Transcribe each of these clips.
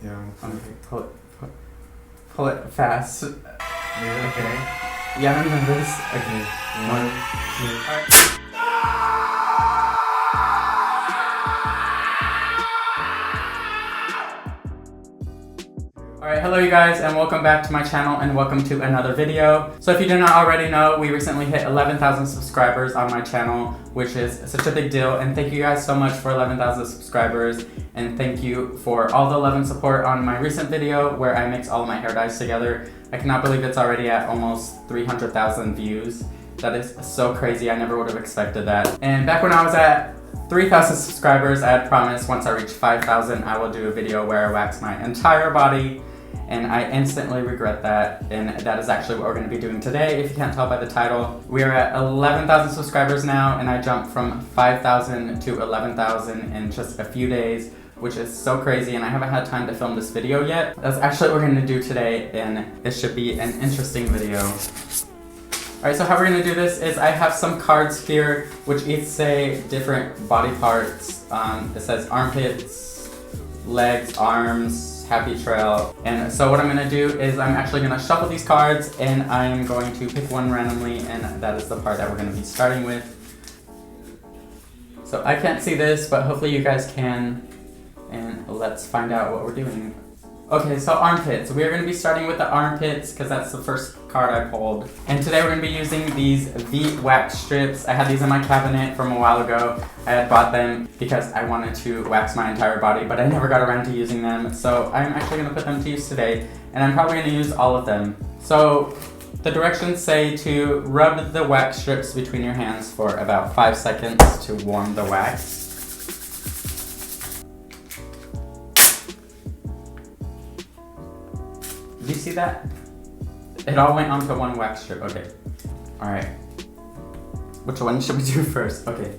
Yeah. Okay, pull it fast. Are you okay? Yeah, I'm nervous. Okay, 1, 2, alright. Alright, hello you guys and welcome back to my channel and welcome to another video. So if you do not already know, we recently hit 11,000 subscribers on my channel, which is such a big deal, and thank you guys so much for 11,000 subscribers, and thank you for all the love and support on my recent video where I mix all of my hair dyes together. I cannot believe it's already at almost 300,000 views. That is so crazy, I never would have expected that. And back when I was at 3,000 subscribers, I had promised once I reach 5,000 I will do a video where I wax my entire body. And I instantly regret that, and that is actually what we're going to be doing today. If you can't tell by the title, we are at 11,000 subscribers now, and I jumped from 5,000 to 11,000 in just a few days, which is so crazy, and I haven't had time to film this video yet. That's actually what we're going to do today, and it should be an interesting video. Alright, so how we're going to do this is I have some cards here, which each say different body parts. It says armpits, legs, arms, happy trail. And so what I'm going to do is I'm actually going to shuffle these cards and I'm going to pick one randomly, and that is the part that we're going to be starting with. So I can't see this, but hopefully you guys can, and let's find out what we're doing. Okay, so armpits. We are going to be starting with the armpits because that's the first card I pulled. And today we're going to be using these V wax strips. I had these in my cabinet from a while ago. I had bought them because I wanted to wax my entire body, but I never got around to using them. So I'm actually going to put them to use today, and I'm probably going to use all of them. So the directions say to rub the wax strips between your hands for about 5 seconds to warm the wax. Did you see that? It all went onto one wax strip. Okay. Alright. Which one should we do first? Okay.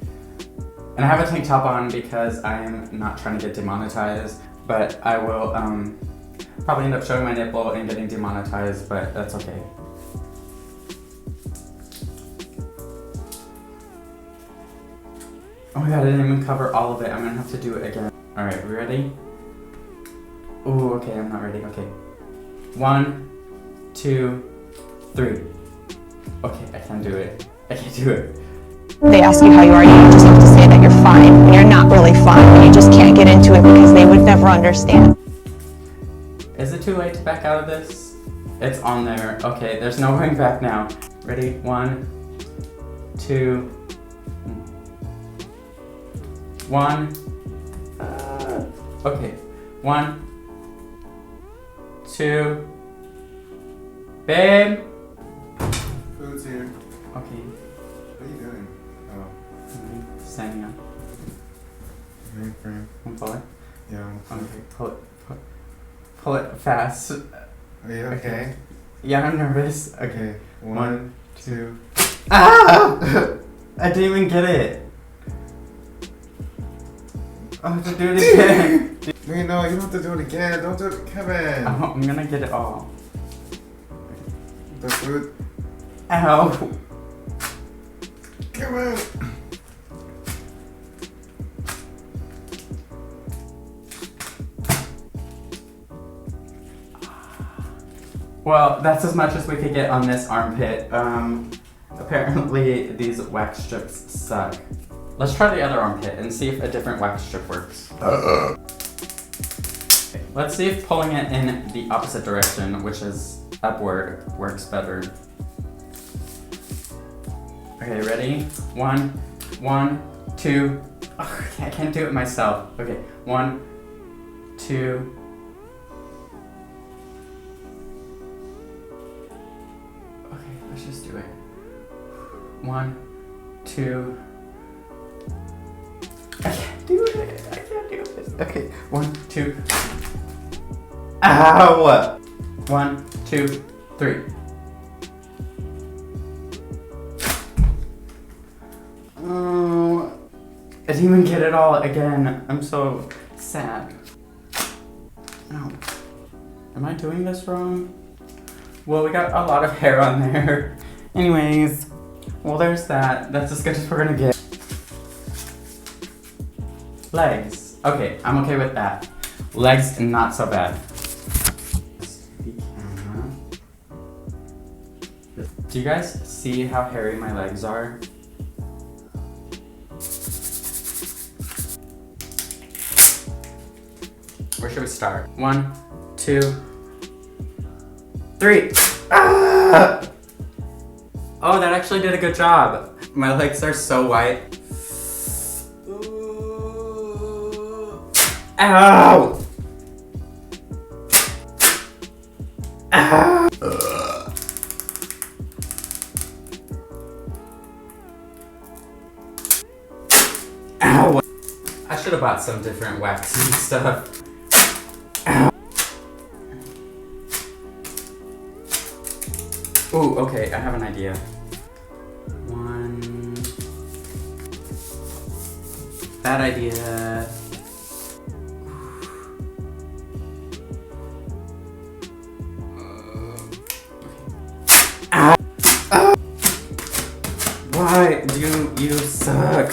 And I have a tank top on because I am not trying to get demonetized, but I will probably end up showing my nipple and getting demonetized, but that's okay. Oh my god, I didn't even cover all of it. I'm gonna have to do it again. Alright, we ready? Ooh, okay, I'm not ready. Okay. 1, 2, 3. Okay, I can do it. I can do it. They ask you how you are, you just have to say that you're fine, and you're not really fine, and you just can't get into it because they would never understand. Is it too late to back out of this? It's on there. Okay, there's no going back now. Ready? 1, 2, 1. Okay. 1, 2. Babe! Food's here. Okay. What are you doing? Oh. Standing up. Frame. Pull it. Yeah. Okay, pull it fast. Are you okay? Yeah, I'm nervous. Okay. Okay. 1, 2. Ah! I didn't even get it. I have to do it again. Wait, no, you don't have to do it again. Don't do it, Kevin. I'm gonna get it all. The food. Ow. Kevin. Well, that's as much as we could get on this armpit. Apparently these wax strips suck. Let's try the other armpit and see if a different wax strip works. Okay, let's see if pulling it in the opposite direction, which is upward, works better. Okay, ready? 1, 2. Oh, I can't do it myself. Okay, 1, 2. Okay, let's just do it. 1, 2. I can't do it. I can't do it. Okay, 1, 2. Ow! 1, 2, 3. Oh, I didn't even get it all again. I'm so sad. Ow. Am I doing this wrong? Well, we got a lot of hair on there. Anyways, well, there's that. That's as good as we're gonna get. Legs. Okay, I'm okay with that. Legs, not so bad. Do you guys see how hairy my legs are? Where should we start? 1, 2, 3. Ah! Oh, that actually did a good job. My legs are so white. Ow! Ow! Ow! I should have bought some different waxing stuff. Ow! Ooh, okay, I have an idea. 1. Bad idea. Why do you suck?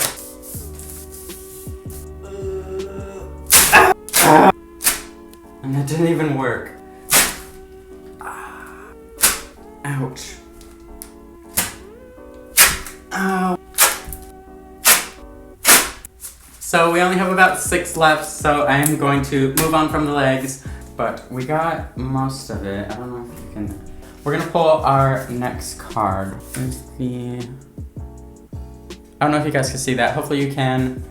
And that didn't even work. Ouch. Ow. So we only have about 6 left, so I am going to move on from the legs, but we got most of it. I don't know if you can. We're gonna pull our next card. Here's the. I don't know if you guys can see that. Hopefully you can.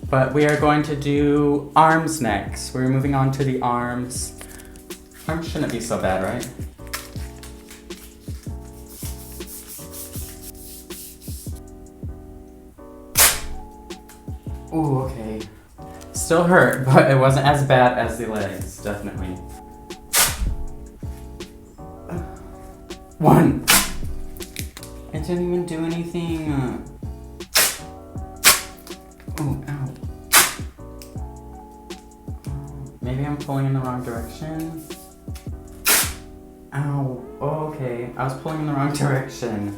But we are going to do arms next. We're moving on to the arms. Arms shouldn't be so bad, right? Ooh, okay. Still hurt, but it wasn't as bad as the legs, definitely. 1. It didn't even do anything. Oh, ow. Maybe I'm pulling in the wrong direction. Ow. Oh, okay. I was pulling in the wrong direction.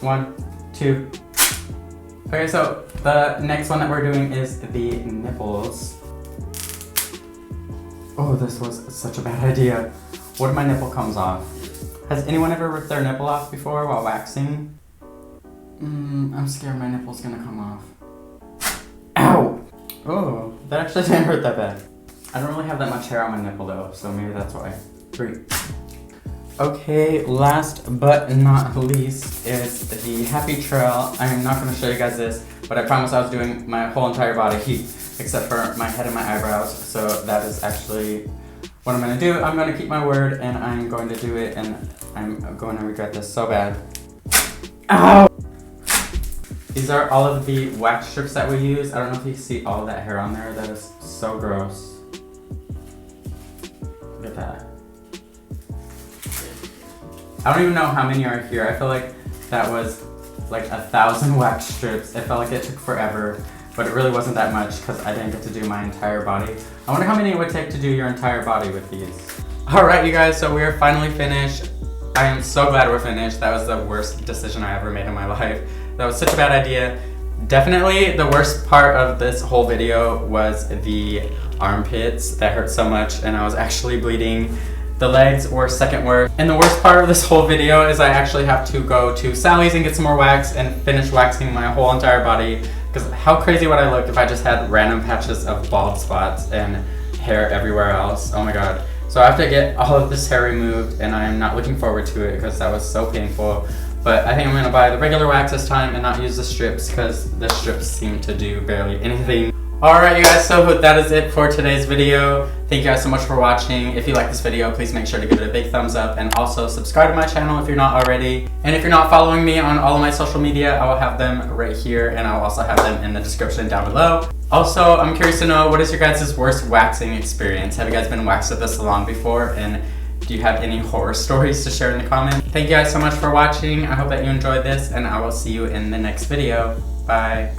1, 2. Okay, so the next one that we're doing is the nipples. Oh, this was such a bad idea. What if my nipple comes off? Has anyone ever ripped their nipple off before while waxing? I'm scared my nipple's gonna come off. Ow! Oh, that actually didn't hurt that bad. I don't really have that much hair on my nipple though, so maybe that's why. 3. Okay, last but not least is the happy trail. I'm not gonna show you guys this, but I promise I was doing my whole entire body except for my head and my eyebrows. So that is actually what I'm gonna do. I'm gonna keep my word and I'm going to do it, and I'm going to regret this so bad. Ow! These are all of the wax strips that we use. I don't know if you can see all of that hair on there. That is so gross. Look at that. I don't even know how many are here. I feel like that was like 1,000 wax strips. It felt like it took forever, but it really wasn't that much because I didn't get to do my entire body. I wonder how many it would take to do your entire body with these. Alright you guys, so we are finally finished. I am so glad we're finished. That was the worst decision I ever made in my life. That was such a bad idea. Definitely the worst part of this whole video was the armpits. That hurt so much and I was actually bleeding. The legs were second worst. And the worst part of this whole video is I actually have to go to Sally's and get some more wax and finish waxing my whole entire body. Because how crazy would I look if I just had random patches of bald spots and hair everywhere else? Oh my god. So I have to get all of this hair removed and I am not looking forward to it because that was so painful. But I think I'm gonna buy the regular wax this time and not use the strips because the strips seem to do barely anything. Alright you guys, so that is it for today's video. Thank you guys so much for watching. If you like this video, please make sure to give it a big thumbs up and also subscribe to my channel if you're not already. And if you're not following me on all of my social media, I will have them right here and I'll also have them in the description down below. Also, I'm curious to know, what is your guys' worst waxing experience? Have you guys been waxed at the salon before? And do you have any horror stories to share in the comments? Thank you guys so much for watching. I hope that you enjoyed this and I will see you in the next video. Bye.